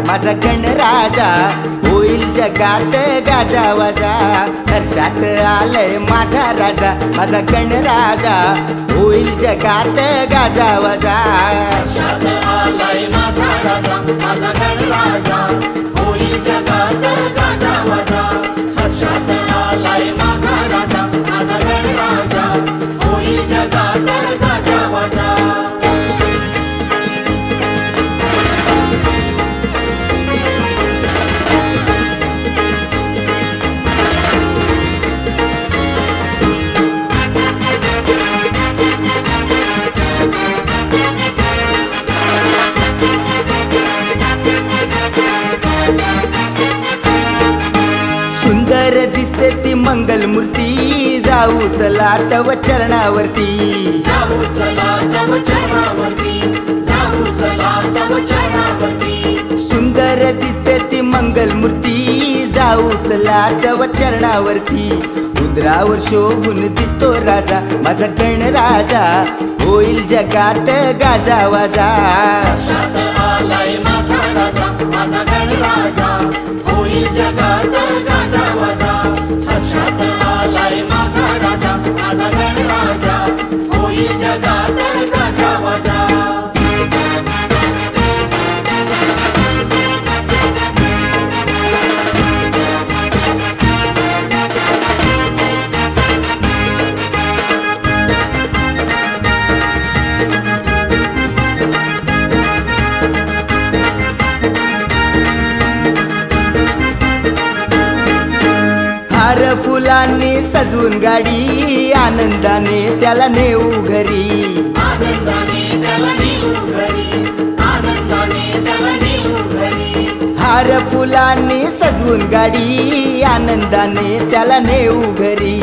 माझा गणराजा होईल जगात गाजावाजा हर्षात आलंय माझा राजा माझा गणराजा होईल जगात गाजावाजा हर्षात आलाय माझा राजा माझा गणराजा होईल जगात गाजावाजा हर्षात आलाय माझा राजा माझा गणराजा होईल जगात गाजावाजा सुंदर दिसते ती मंगलमूर्ती जाऊ चला तव चरणावरती जाऊ चला तव चरणावरती जाऊ चला तव चरणावरती सुंदर दिसते ती मंगलमूर्ती जाऊ चला तव चरणावरती उंदरावर शोभून दिसतो राजा माझा गणराजा होईल जगात गाजावाजा हर्षात आलाय माझा राजा माझा गणराजा होईल जगात गाजावाजा हर्षात आलाय माझा राजा माझा गणराजा होईल जगात गाजावाजा हार फुलांनी सजवून गाडी आनंदाने त्याला नेऊ घरी आनंदाने त्याला नेऊ घरी आनंदाने त्याला नेऊ घरी हार फुलांनी सजवून गाडी आनंदाने त्याला नेऊ घरी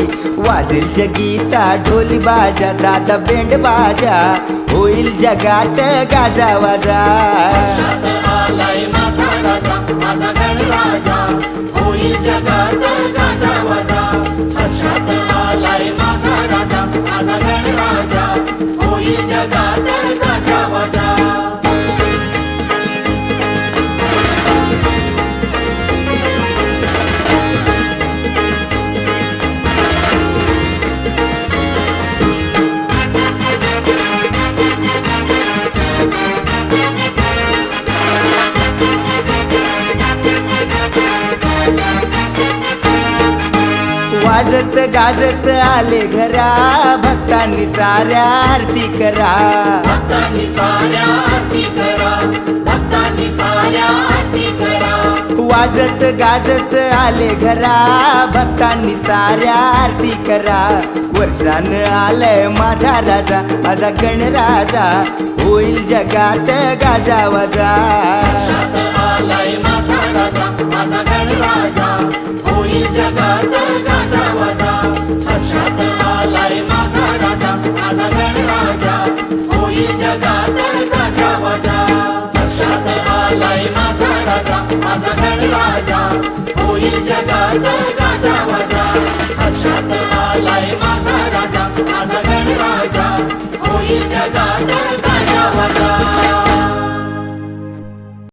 वाजेल जगीचा ढोल बाजा दादा बेंड बाजा होईल जगात गाजावाजा हर्षात आलाय माझा राजा माझा गणराजा होईल जगात गाजावाजा हर्षात आलाय माझा राजा माझा गणराजा होईल जगात गाजावाजा वाजत गाजत आले घरा भक्तांनी साऱ्या आरती करा भक्तांनी साऱ्या आरती करा भक्तांनी साऱ्या आरती करा वाजत गाजत आले घरा भक्तांनी साऱ्या आरती करा वर्षानं आलंय माझा राजा माझा गणराजा होईल जगात गाजावाजा हर्षात आलाय माझा राजा माझा गणराजा होईल जगात गाजावाजा हर्षात आलाय माझा राजा माझा गणराजा होईल जगात गाजावाजा हर्षात आलाय माझा राजा माझा गणराजा होईल जगात गाजावाजा